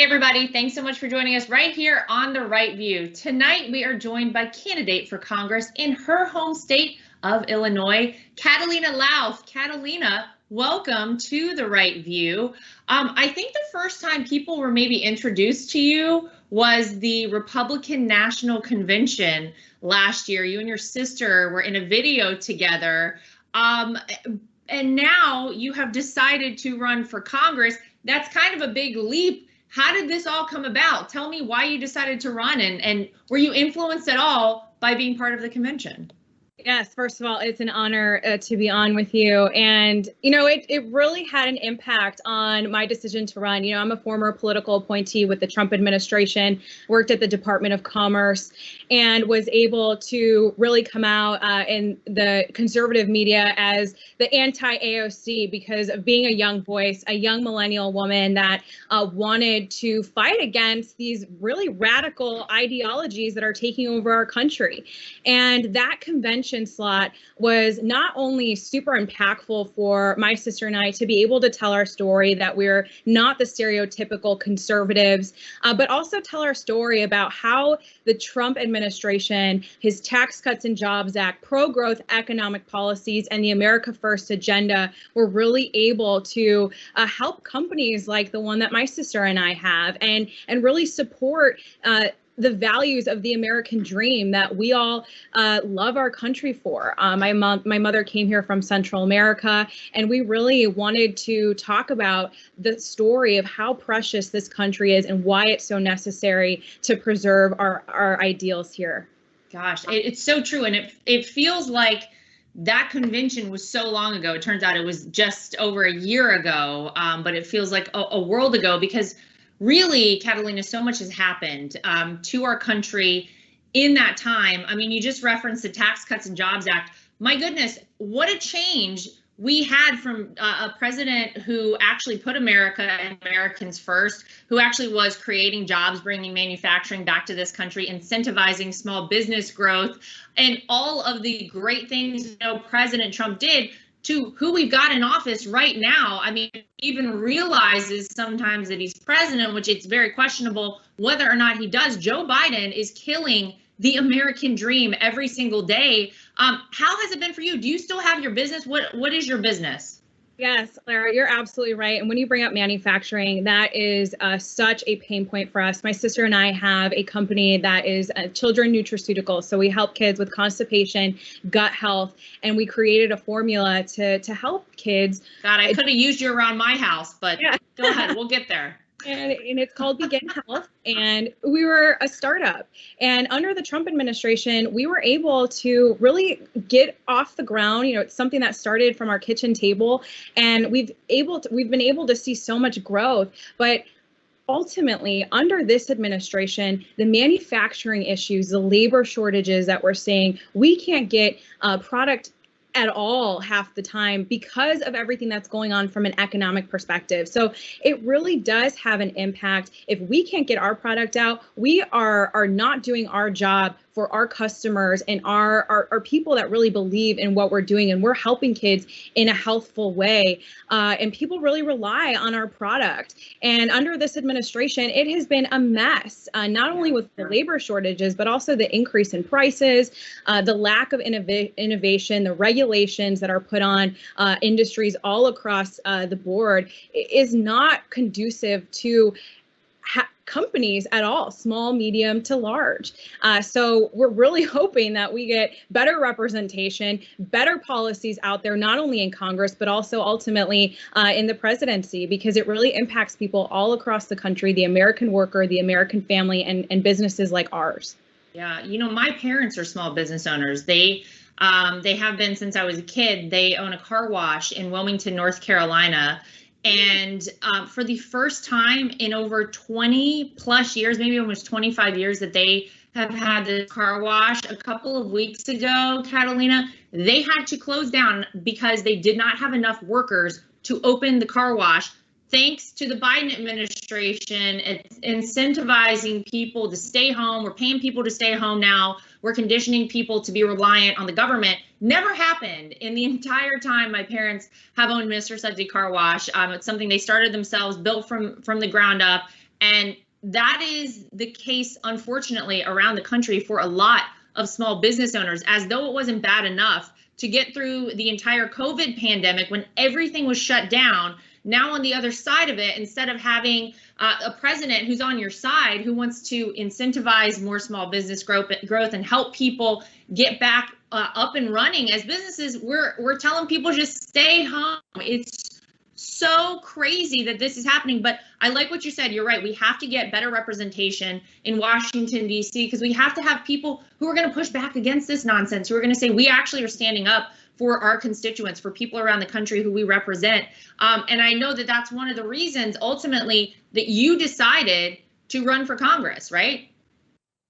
everybody. Thanks so much for joining us right here on The Right View. Tonight, we are joined by candidate for Congress in her home state of Illinois, Catalina Lauf. Catalina, welcome to The Right View. I think the first time people were maybe introduced to you was the Republican National Convention last year. You and your sister were in a video together. And now you have decided to run for Congress. That's kind of a big leap. How did this all come about? Tell me why you decided to run, and were you influenced at all by being part of the convention? Yes, first of all, it's an honor to be on with you. And, you know, it really had an impact on my decision to run. You know, I'm a former political appointee with the Trump administration, worked at the Department of Commerce, and was able to really come out in the conservative media as the anti-AOC because of being a young voice, a young millennial woman that wanted to fight against these really radical ideologies that are taking over our country. And that convention slot was not only super impactful for my sister and I to be able to tell our story that we're not the stereotypical conservatives, but also tell our story about how the Trump administration, his Tax Cuts and Jobs Act, pro-growth economic policies, and the America First agenda were really able to help companies like the one that my sister and I have, and really support the values of the American dream that we all love our country for. My mother came here from Central America, and we really wanted to talk about the story of how precious this country is and why it's so necessary to preserve our ideals here. Gosh, it's so true. And it feels like that convention was so long ago. It turns out it was just over a year ago, but it feels like a world ago, because really, Catalina, so much has happened to our country in that time. I mean, you just referenced the Tax Cuts and Jobs Act. My goodness, what a change we had from a president who actually put America and Americans first, who actually was creating jobs, bringing manufacturing back to this country, incentivizing small business growth, and all of the great things President Trump did, to who we've got in office right now. I mean, even realizes sometimes that he's president, which it's very questionable whether or not he does. Joe Biden is killing the American dream every single day. How has it been for you? Do you still have your business? What is your business? Yes, Lara, you're absolutely right. And when you bring up manufacturing, that is such a pain point for us. My sister and I have a company that is children nutraceuticals. So we help kids with constipation, gut health, and we created a formula to help kids. God, I could have used you around my house, but yeah. Go ahead, we'll get there. And it's called Begin Health, and we were a startup. And under the Trump administration, we were able to really get off the ground. You know, it's something that started from our kitchen table, and we've been able to see so much growth. But ultimately, under this administration, the manufacturing issues, the labor shortages that we're seeing, we can't get product at all half the time because of everything that's going on from an economic perspective. So it really does have an impact. If we can't get our product out, we are not doing our job for our customers and our people that really believe in what we're doing, and we're helping kids in a healthful way. And people really rely on our product. And under this administration, it has been a mess, not only with the labor shortages, but also the increase in prices, the lack of innovation, the regulations that are put on industries all across the board is not conducive to companies at all, small, medium to large. So we're really hoping that we get better representation, better policies out there, not only in Congress, but also ultimately in the presidency, because it really impacts people all across the country, the American worker, the American family, and businesses like ours. Yeah, my parents are small business owners. They have been since I was a kid. They own a car wash in Wilmington, North Carolina. And for the first time in over 20 plus years, maybe almost 25 years that they have had this car wash, a couple of weeks ago, Catalina, they had to close down because they did not have enough workers to open the car wash. Thanks to the Biden administration, it's incentivizing people to stay home. We're paying people to stay home now. We're conditioning people to be reliant on the government. Never happened in the entire time my parents have owned Mr. Sudsy Car Wash. It's something they started themselves, built from the ground up. And that is the case, unfortunately, around the country for a lot of small business owners, as though it wasn't bad enough to get through the entire COVID pandemic when everything was shut down. Now on the other side of it, instead of having a president who's on your side, who wants to incentivize more small business growth and help people get back up and running as businesses, we're telling people just stay home. It's so crazy that this is happening. But I like what you said. You're right. We have to get better representation in Washington, D.C., because we have to have people who are going to push back against this nonsense, who are going to say we actually are standing up for our constituents, for people around the country who we represent. And I know that that's one of the reasons ultimately that you decided to run for Congress, right?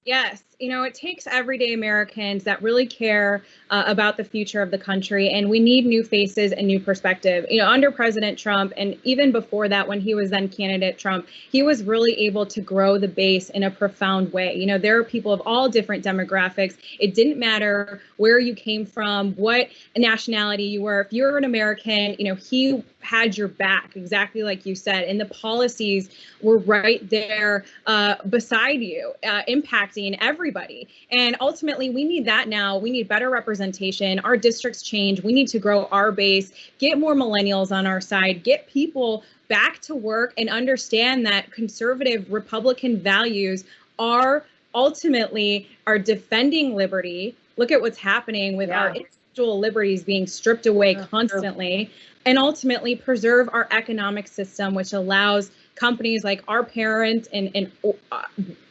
Yes. You know, it takes everyday Americans that really care about the future of the country, and we need new faces and new perspective. You know, under President Trump, and even before that, when he was then candidate Trump, he was really able to grow the base in a profound way. You know, there are people of all different demographics. It didn't matter where you came from, what nationality you were. If you're an American, you know, he had your back, exactly like you said, and the policies were right there beside you, impacting everybody. And ultimately, we need that now. We need better representation. Our districts change. We need to grow our base, get more millennials on our side, get people back to work, and understand that conservative Republican values are ultimately defending liberty. Look at what's happening with our individual liberties being stripped away constantly, and ultimately preserve our economic system, which allows companies like our parents and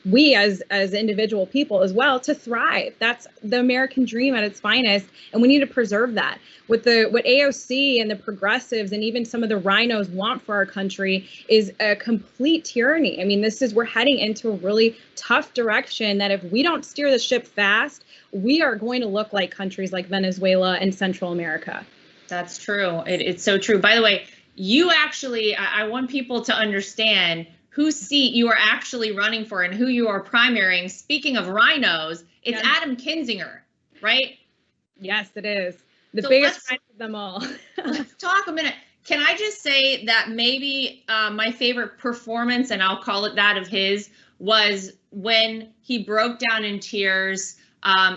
we as individual people as well to thrive. That's the American dream at its finest, and we need to preserve that. What AOC and the progressives and even some of the RINOs want for our country is a complete tyranny. I mean, we're heading into a really tough direction that if we don't steer the ship fast, we are going to look like countries like Venezuela and Central America. That's true. It's so true. By the way, you actually, I want people to understand whose seat you are actually running for and who you are primarying. Speaking of RINOs, it's Adam Kinzinger, right? Yes, it is. The biggest RINO of them all. Let's talk a minute. Can I just say that maybe my favorite performance, and I'll call it that, of his, was when he broke down in tears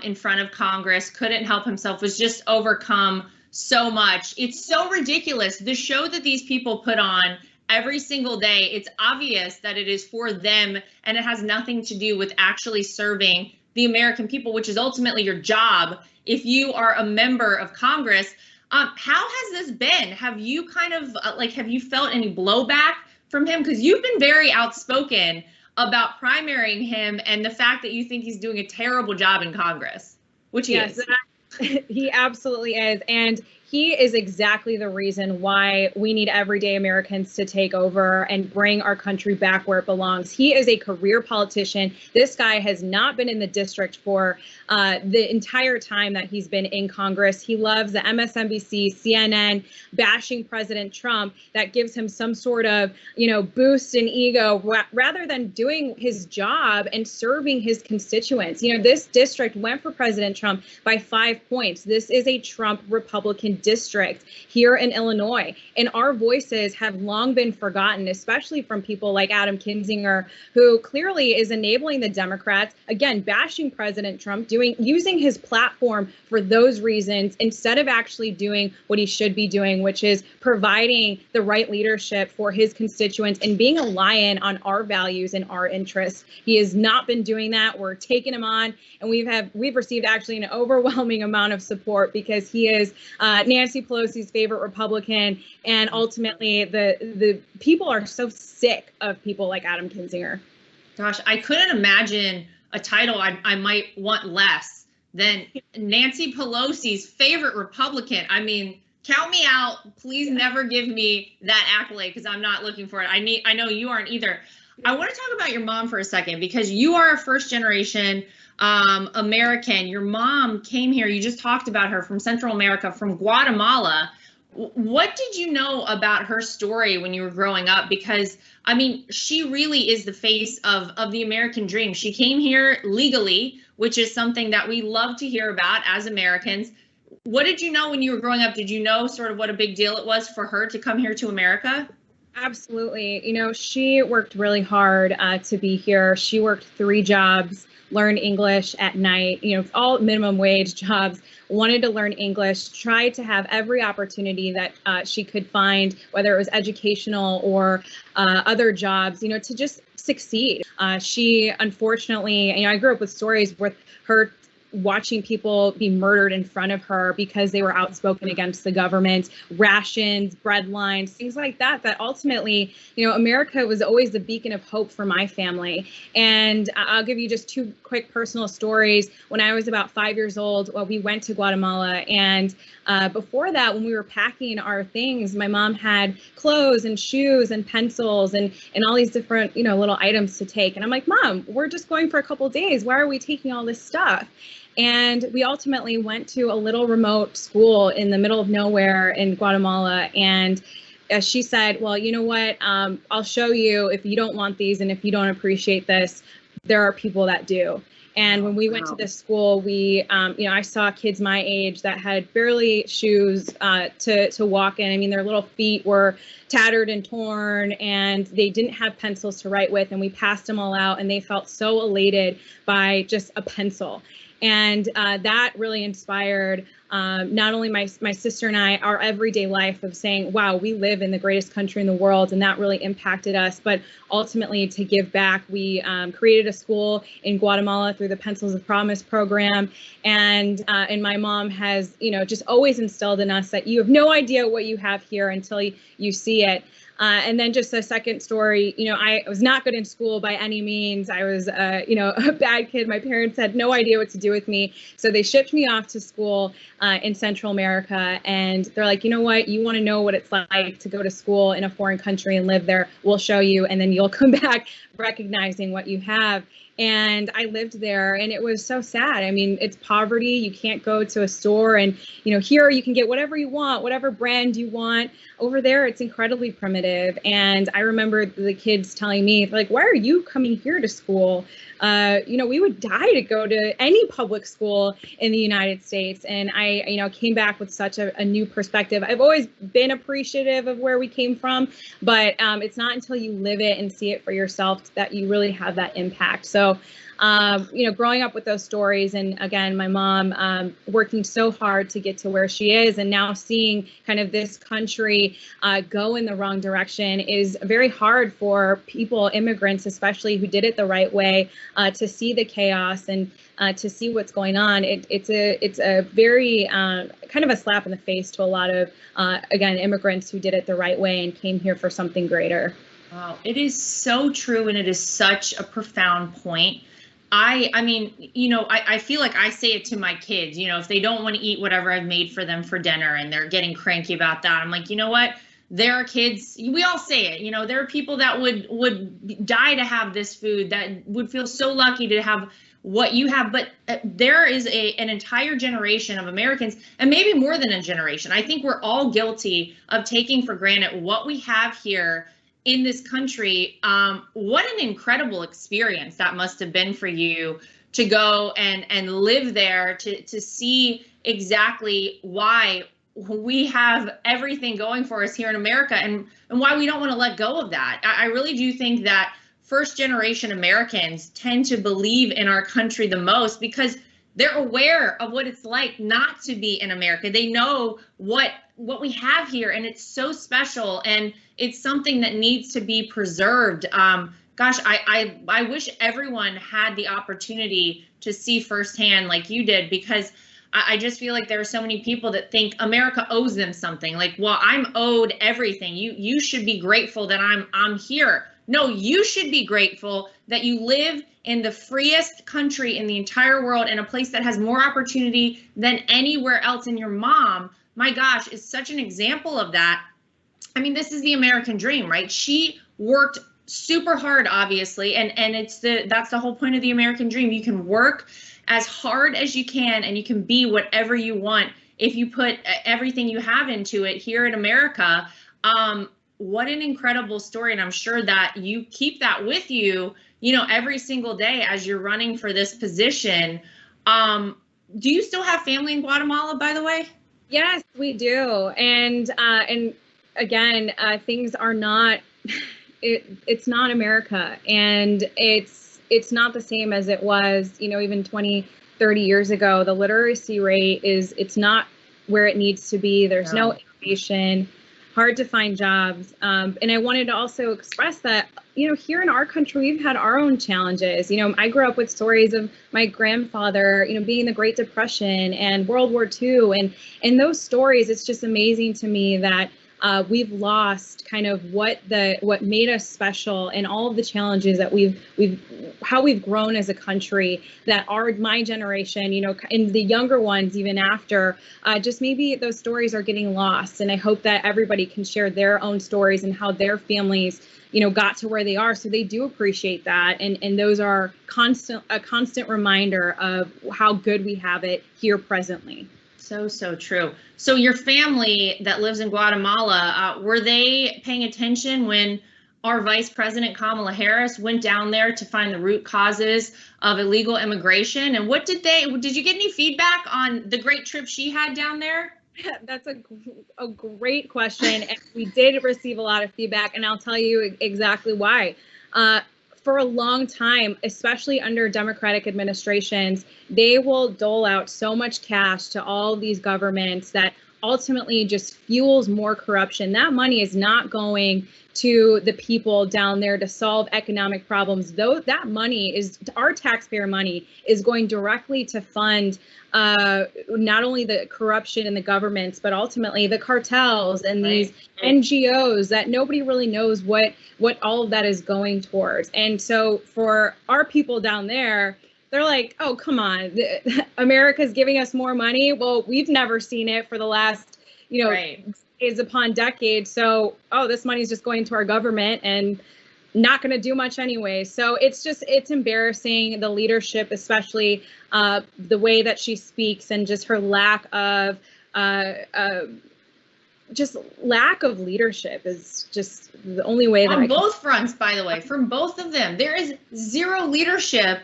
in front of Congress, couldn't help himself, was just overcome so much. It's so ridiculous. The show that these people put on every single day, it's obvious that it is for them and it has nothing to do with actually serving the American people, which is ultimately your job if you are a member of Congress. How has this been? Have you kind of have you felt any blowback from him? Because you've been very outspoken about primarying him and the fact that you think he's doing a terrible job in Congress, which he is. He absolutely is. And he is exactly the reason why we need everyday Americans to take over and bring our country back where it belongs. He is a career politician. This guy has not been in the district for the entire time that he's been in Congress. He loves the MSNBC, CNN, bashing President Trump. That gives him some sort of, boost in ego rather than doing his job and serving his constituents. This district went for President Trump by 5 points. This is a Trump Republican district here in Illinois, and our voices have long been forgotten, especially from people like Adam Kinzinger, who clearly is enabling the Democrats, again, bashing President Trump, using his platform for those reasons instead of actually doing what he should be doing, which is providing the right leadership for his constituents and being a lion on our values and our interests. He has not been doing that. We're taking him on, and we've received actually an overwhelming amount of support because he is Nancy Pelosi's favorite Republican, and ultimately the people are so sick of people like Adam Kinzinger. Gosh, I couldn't imagine a title I might want less than Nancy Pelosi's favorite Republican. I mean, count me out. Please never give me that accolade because I'm not looking for it. I know you aren't either. I want to talk about your mom for a second because you are a first generation American. Your mom came here, you just talked about her, from Central America, from Guatemala. What did you know about her story when you were growing up? Because, I mean, she really is the face of the American dream. She came here legally, which is something that we love to hear about as Americans. What did you know when you were growing up? Did you know sort of what a big deal it was for her to come here to America? Absolutely. She worked really hard to be here. She worked 3 jobs, learned English at night, all minimum wage jobs, wanted to learn English, tried to have every opportunity that she could find, whether it was educational or other jobs, to just succeed. She, unfortunately, I grew up with stories with her watching people be murdered in front of her because they were outspoken against the government, rations, bread lines, things like that, that ultimately, America was always the beacon of hope for my family. And I'll give you just 2 quick personal stories. When I was about 5 years old, we went to Guatemala, and before that, when we were packing our things, my mom had clothes and shoes and pencils and all these different, little items to take. And I'm like, Mom, we're just going for a couple of days. Why are we taking all this stuff? And we ultimately went to a little remote school in the middle of nowhere in Guatemala. And she said, well, you know what, I'll show you. If you don't want these and if you don't appreciate this, there are people that do. And when we went to this school, we, I saw kids my age that had barely shoes to walk in. I mean, their little feet were tattered and torn, and they didn't have pencils to write with. And we passed them all out, and they felt so elated by just a pencil. And that really inspired not only my sister and I, our everyday life of saying, wow, we live in the greatest country in the world, and that really impacted us. But ultimately, to give back, we created a school in Guatemala through the Pencils of Promise program. And my mom has, just always instilled in us that you have no idea what you have here until you see it. And then just a second story, I was not good in school by any means. I was, a bad kid. My parents had no idea what to do with me. So they shipped me off to school in Central America. And they're like, you know what, you want to know what it's like to go to school in a foreign country and live there? We'll show you. And then you'll come back recognizing what you have. And I lived there, and it was so sad. I mean, it's poverty. You can't go to a store, and here you can get whatever you want, whatever brand you want. Over there, it's incredibly primitive. And I remember the kids telling me, like, why are you coming here to school? We would die to go to any public school in the United States. And I, came back with such a new perspective. I've always been appreciative of where we came from, but it's not until you live it and see it for yourself that you really have that impact. So, growing up with those stories, and again, my mom working so hard to get to where she is, and now seeing kind of this country go in the wrong direction is very hard for people, immigrants especially, who did it the right way, to see the chaos and to see what's going on. It's a very kind of a slap in the face to a lot of, again, immigrants who did it the right way and came here for something greater. Wow, it is so true, and it is such a profound point. I mean, I feel like I say it to my kids, if they don't want to eat whatever I've made for them for dinner and they're getting cranky about that, I'm like, you know what? There are kids, we all say it, there are people that would die to have this food, that would feel so lucky to have what you have. But there is an entire generation of Americans, and maybe more than a generation. I think we're all guilty of taking for granted what we have here in this country. What an incredible experience that must have been for you to go and live there, to see exactly why we have everything going for us here in America, and why we don't want to let go of that. I really do think that first generation Americans tend to believe in our country the most because they're aware of what it's like not to be in America. They know what we have here, and it's so special, and it's something that needs to be preserved. Gosh, I wish everyone had the opportunity to see firsthand like you did, because I just feel like there are so many people that think America owes them something. Like, well, I'm owed everything. You should be grateful that I'm here. No, you should be grateful that you live in the freest country in the entire world, in a place that has more opportunity than anywhere else. And your mom, my gosh, is such an example of that. I mean, this is the American dream, right? She worked super hard, obviously, and that's the whole point of the American dream. You can work as hard as you can, and you can be whatever you want if you put everything you have into it here in America. What an incredible story. And I'm sure that you keep that with you, every single day as you're running for this position. Do you still have family in Guatemala, by the way? Yes, we do. And again, things are not it's not America, and it's not the same as it was, even 20, 30 years ago. The literacy rate it's not where it needs to be. There's no innovation, hard to find jobs. And I wanted to also express that, here in our country, we've had our own challenges. I grew up with stories of my grandfather, being in the Great Depression and World War II. And those stories, it's just amazing to me that we've lost kind of what made us special, and all of the challenges that how we've grown as a country, that my generation, and the younger ones even after, just maybe those stories are getting lost. And I hope that everybody can share their own stories and how their families, got to where they are, so they do appreciate that. And those are a constant reminder of how good we have it here presently. So true. So your family that lives in Guatemala, were they paying attention when our Vice President Kamala Harris went down there to find the root causes of illegal immigration? And did you get any feedback on the great trip she had down there? That's a great question. And we did receive a lot of feedback, and I'll tell you exactly why. For a long time, especially under Democratic administrations, they will dole out so much cash to all these governments that ultimately just fuels more corruption. That money is not going to the people down there to solve economic problems. Though that money our taxpayer money is going directly to fund not only the corruption in the governments, but ultimately the cartels and these NGOs that nobody really knows what all of that is going towards. And so for our people down there, they're like, oh, come on, America's giving us more money. Well, we've never seen it for the last, decades upon decades. So, this money is just going to our government and not going to do much anyway. So it's embarrassing, the leadership, especially the way that she speaks, and just her lack of leadership is just the only way that on both fronts, by the way, from both of them, there is zero leadership,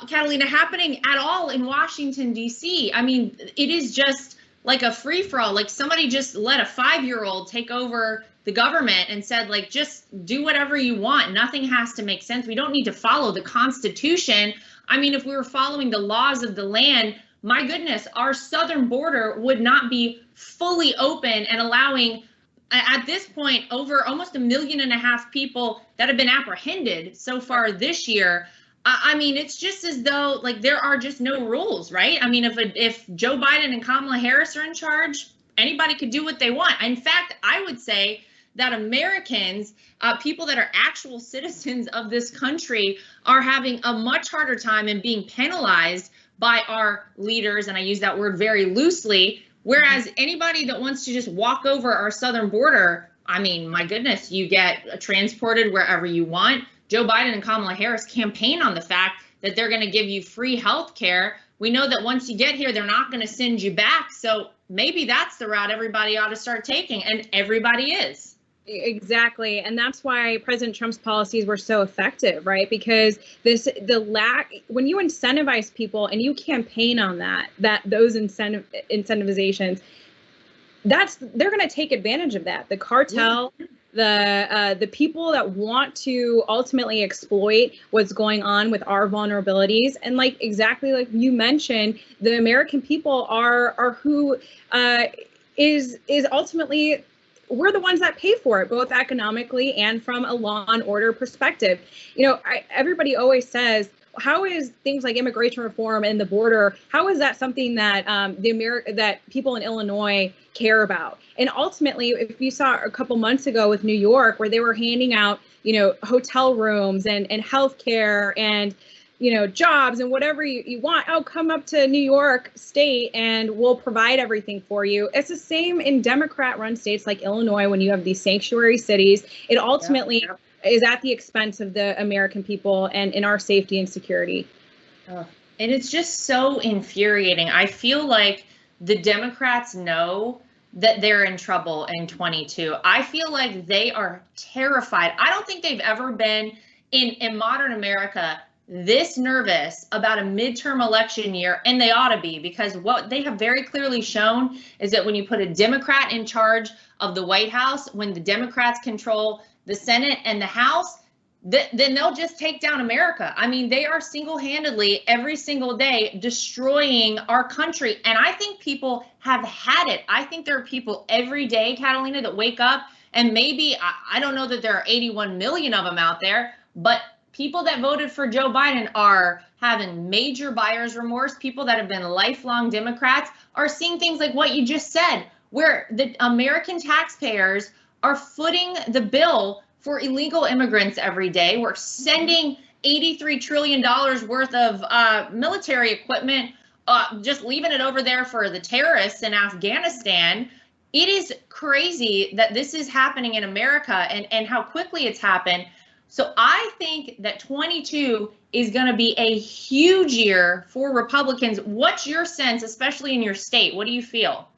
Catalina, happening at all in Washington, D.C. I mean, it is just like a free-for-all. Like somebody just let a 5-year-old take over the government and said, like, just do whatever you want. Nothing has to make sense. We don't need to follow the Constitution. I mean, if we were following the laws of the land, my goodness, our southern border would not be fully open and allowing, at this point, over almost 1.5 million people that have been apprehended so far this year. I mean, it's just as though, like, there are just no rules, right? I mean, if Joe Biden and Kamala Harris are in charge, anybody could do what they want. In fact, I would say that Americans, people that are actual citizens of this country, are having a much harder time and being penalized by our leaders, and I use that word very loosely, whereas anybody that wants to just walk over our southern border, I mean, my goodness, you get transported wherever you want. Joe Biden and Kamala Harris campaign on the fact that they're going to give you free health care. We know that once you get here, they're not going to send you back. So maybe that's the route everybody ought to start taking, and everybody is. Exactly. And that's why President Trump's policies were so effective, right? Because when you incentivize people and you campaign on those incentivizations, they're going to take advantage of that. The cartel, the people that want to ultimately exploit what's going on with our vulnerabilities, and exactly like you mentioned, the American people are who is ultimately, we're the ones that pay for it, both economically and from a law and order perspective. Everybody always says, how is things like immigration reform and the border, how is that something that that people in Illinois care about? And ultimately, if you saw a couple months ago with New York, where they were handing out, hotel rooms and healthcare and jobs and whatever you want. Oh, come up to New York State and we'll provide everything for you. It's the same in Democrat-run states like Illinois when you have these sanctuary cities. It ultimately is at the expense of the American people and in our safety and security. And it's just so infuriating. I feel like the Democrats know that they're in trouble in 22. I feel like they are terrified. I don't think they've ever been in modern America this nervous about a midterm election year, and they ought to be, because what they have very clearly shown is that when you put a Democrat in charge of the White House, when the Democrats control the Senate and the House, then they'll just take down America. I mean, they are single-handedly every single day destroying our country. And I think people have had it. I think there are people every day, Catalina, that wake up, and maybe, I don't know that there are 81 million of them out there, but people that voted for Joe Biden are having major buyer's remorse. People that have been lifelong Democrats are seeing things like what you just said, where the American taxpayers are footing the bill for illegal immigrants every day. We're sending $83 trillion worth of military equipment, just leaving it over there for the terrorists in Afghanistan. It is crazy that this is happening in America and how quickly it's happened. So I think that 22 is going to be a huge year for Republicans. What's your sense, especially in your state? What do you feel?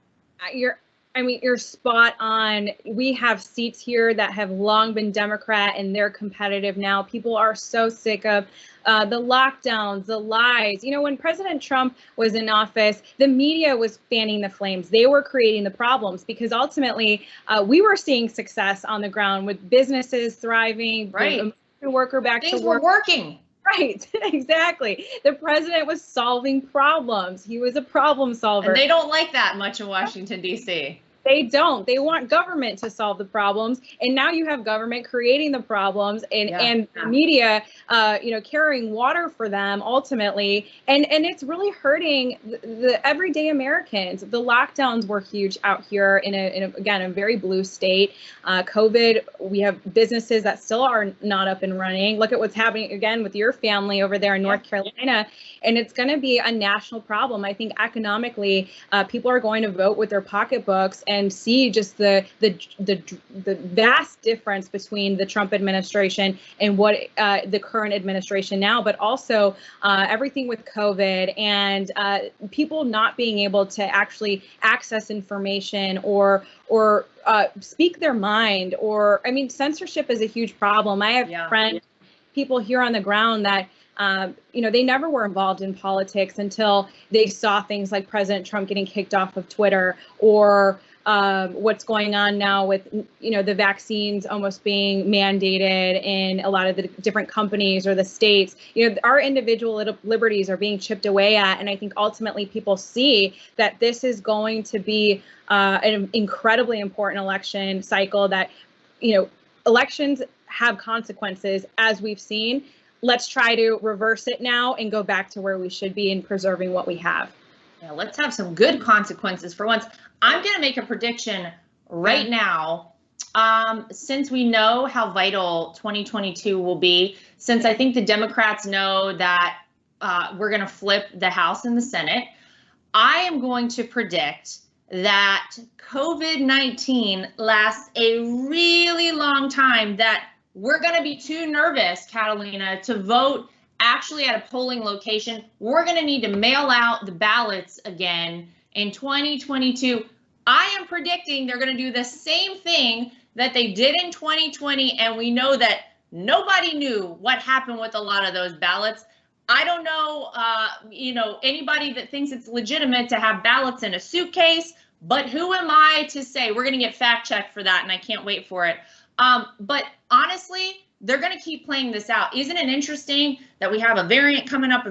You're spot on. We have seats here that have long been Democrat, and they're competitive now. People are so sick of the lockdowns, the lies. You know, when President Trump was in office, the media was fanning the flames. They were creating the problems because ultimately we were seeing success on the ground with businesses thriving, right? The worker back Things to work. Were working. Right, exactly. The president was solving problems. He was a problem solver. And they don't like that much in Washington, D.C. They don't. They want government to solve the problems, and now you have government creating the problems, and media, carrying water for them ultimately, and it's really hurting the everyday Americans. The lockdowns were huge out here in a very blue state. COVID, we have businesses that still are not up and running. Look at what's happening again with your family over there in North Carolina, and it's going to be a national problem. I think economically, people are going to vote with their pocketbooks and see just the vast difference between the Trump administration and what the current administration now, but also everything with COVID and people not being able to actually access information or speak their mind. Censorship is a huge problem. I have friends, people here on the ground that they never were involved in politics until they saw things like President Trump getting kicked off of Twitter, or what's going on now with, the vaccines almost being mandated in a lot of the different companies or the states. Our individual liberties are being chipped away at. And I think ultimately people see that this is going to be an incredibly important election cycle, that, elections have consequences, as we've seen. Let's try to reverse it now and go back to where we should be in preserving what we have. Yeah, let's have some good consequences for once. I'm going to make a prediction right now, since we know how vital 2022 will be, since I think the Democrats know that we're going to flip the House and the Senate. I am going to predict that COVID-19 lasts a really long time, that we're going to be too nervous, Catalina, to vote actually at a polling location. We're going to need to mail out the ballots again in 2022. I am predicting they're going to do the same thing that they did in 2020, and we know that nobody knew what happened with a lot of those ballots. I don't know, anybody that thinks it's legitimate to have ballots in a suitcase, but who am I to say? We're going to get fact checked for that, and I can't wait for it. But honestly, they're going to keep playing this out. Isn't it interesting that we have a variant coming up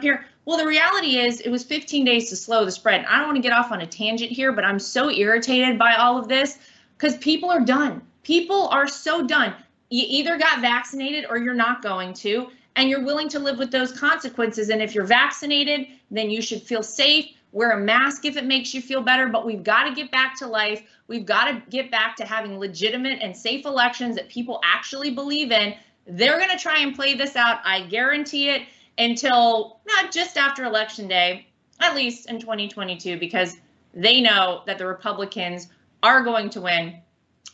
here? Well, the reality is it was 15 days to slow the spread. I don't want to get off on a tangent here, but I'm so irritated by all of this because people are done. People are so done. You either got vaccinated or you're not going to, and you're willing to live with those consequences. And if you're vaccinated, then you should feel safe. Wear a mask if it makes you feel better, but we've got to get back to life. We've got to get back to having legitimate and safe elections that people actually believe in. They're going to try and play this out, I guarantee it, until not just after Election Day, at least in 2022, because they know that the Republicans are going to win.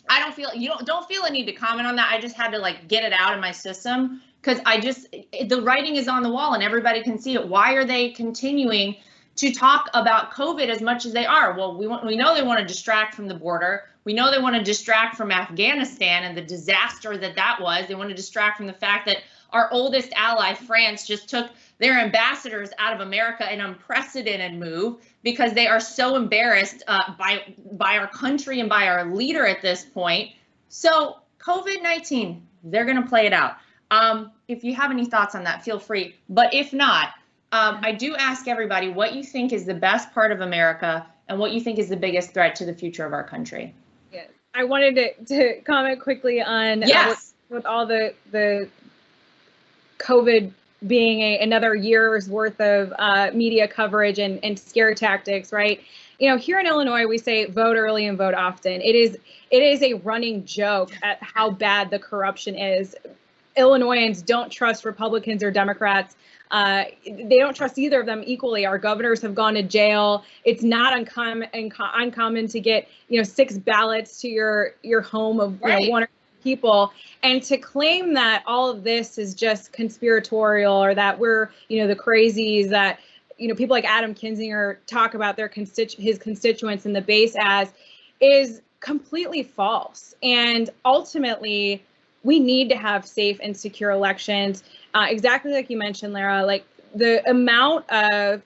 I don't feel, don't feel a need to comment on that. I just had to get it out of my system because the writing is on the wall and everybody can see it. Why are they continuing to talk about COVID as much as they are? Well, we know they want to distract from the border. We know they want to distract from Afghanistan and the disaster that was. They want to distract from the fact that our oldest ally, France, just took their ambassadors out of America, an unprecedented move, because they are so embarrassed by our country and by our leader at this point. So COVID-19, they're going to play it out. If you have any thoughts on that, feel free. But if not, I do ask everybody what you think is the best part of America and what you think is the biggest threat to the future of our country. Yes. I wanted to comment quickly on yes. With all the COVID being another year's worth of media coverage and scare tactics, right? You know, here in Illinois, we say vote early and vote often. It is a running joke at how bad the corruption is. Illinoisans don't trust Republicans or Democrats. They don't trust either of them equally. Our governors have gone to jail. It's not uncommon to get, 6 ballots to your home of one or two people, and to claim that all of this is just conspiratorial, or that we're, the crazies that, people like Adam Kinzinger talk about his constituents in the base as, is completely false. And ultimately, we need to have safe and secure elections. Exactly like you mentioned, Lara, like the amount of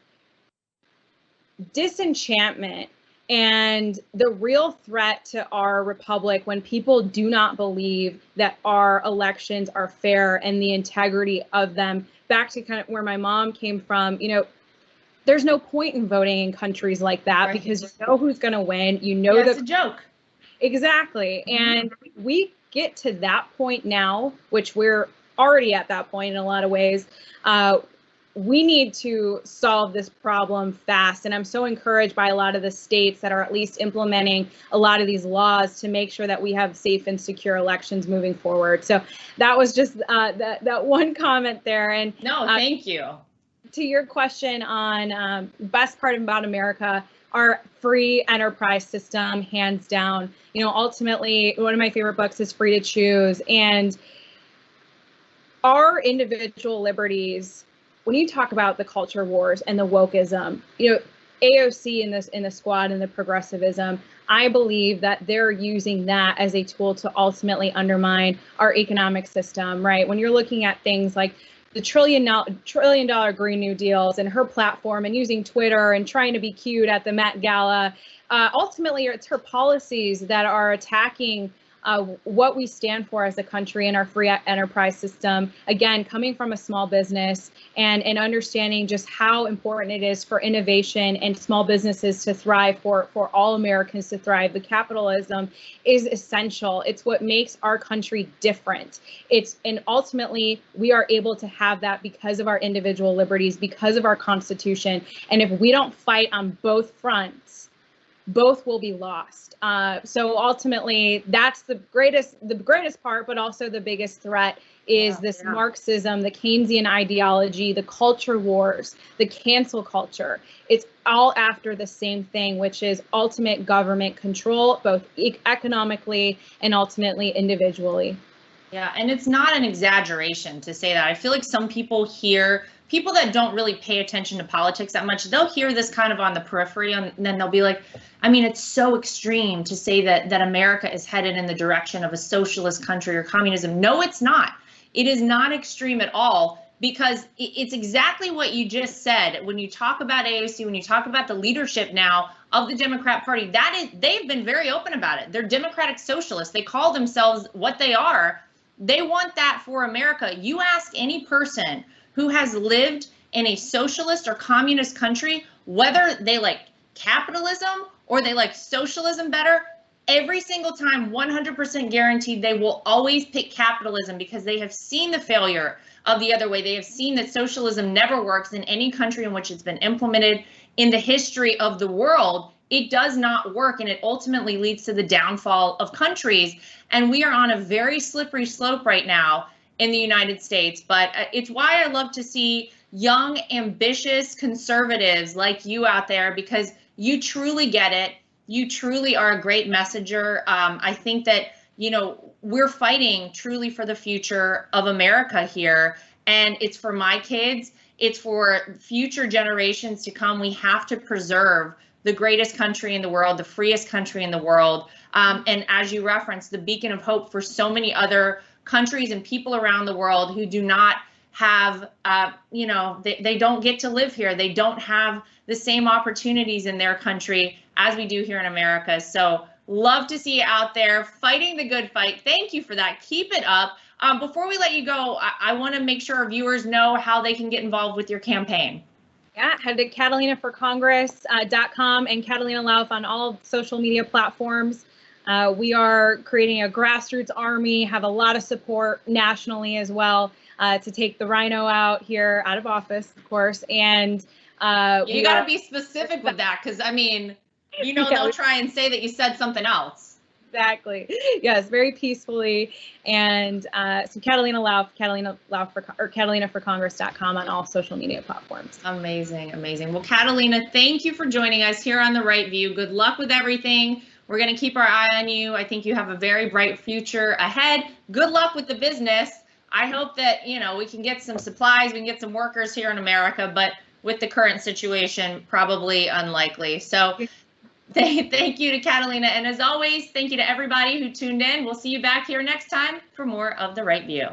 disenchantment and the real threat to our republic when people do not believe that our elections are fair and the integrity of them. Back to kind of where my mom came from, there's no point in voting in countries like that, because you know who's going to win. That's a joke. Exactly. And we get to that point now, which we're already at that point in a lot of ways. We need to solve this problem fast. And I'm so encouraged by a lot of the states that are at least implementing a lot of these laws to make sure that we have safe and secure elections moving forward. So that was just that one comment there. And no, thank you. To your question on best part about America, our free enterprise system, hands down. Ultimately, one of my favorite books is Free to Choose. And our individual liberties, when you talk about the culture wars and the wokeism, AOC in the squad and the progressivism, I believe that they're using that as a tool to ultimately undermine our economic system, right? When you're looking at things like the trillion dollar Green New Deals and her platform, and using Twitter and trying to be cute at the Met Gala, ultimately it's her policies that are attacking what we stand for as a country and our free enterprise system. Again, coming from a small business and understanding just how important it is for innovation and small businesses to thrive, for all Americans to thrive. The capitalism is essential. It's what makes our country different. And ultimately, we are able to have that because of our individual liberties, because of our Constitution. And if we don't fight on both fronts, both will be lost. So ultimately, that's the greatest part, but also the biggest threat is this Marxism, the Keynesian ideology, the culture wars, the cancel culture. It's all after the same thing, which is ultimate government control, both economically and ultimately individually. Yeah, and it's not an exaggeration to say that. I feel like some people that don't really pay attention to politics that much, they'll hear this kind of on the periphery, and then they'll be like, I mean, it's so extreme to say that America is headed in the direction of a socialist country or communism. No, it's not. It is not extreme at all, because it's exactly what you just said. When you talk about AOC, when you talk about the leadership now of the Democrat Party, they've been very open about it. They're democratic socialists. They call themselves what they are. They want that for America. You ask any person who has lived in a socialist or communist country, whether they like capitalism or they like socialism better, every single time, 100% guaranteed, they will always pick capitalism, because they have seen the failure of the other way. They have seen that socialism never works in any country in which it's been implemented in the history of the world. It does not work, and it ultimately leads to the downfall of countries. And we are on a very slippery slope right now in the United States. But it's why I love to see young, ambitious conservatives like you out there, because you truly get it. You truly are a great messenger. I think that, we're fighting truly for the future of America here. And it's for my kids. It's for future generations to come. We have to preserve the greatest country in the world, the freest country in the world. And as you referenced, the beacon of hope for so many other countries and people around the world who do not have, they don't get to live here. They don't have the same opportunities in their country as we do here in America. So Love to see you out there fighting the good fight. Thank you for that. Keep it up. Before we let you go, I want to make sure our viewers know how they can get involved with your campaign. Yeah, head to CatalinaForCongress.com and Catalina Lauf on all social media platforms. We are creating a grassroots army, have a lot of support nationally as well to take the RINO out here, out of office, of course. And you got to be specific with that, because I mean, you know, they'll try and say that you said something else. Exactly. Yes, very peacefully. And so Catalina Lauf, CatalinaForCongress.com on all social media platforms. Amazing, amazing. Well, Catalina, thank you for joining us here on The Right View. Good luck with everything. We're going to keep our eye on you. I think you have a very bright future ahead. Good luck with the business. I hope that, you know, we can get some supplies, we can get some workers here in America, but with the current situation, probably unlikely. So thank you to Catalina. And as always, thank you to everybody who tuned in. We'll see you back here next time for more of The Right View.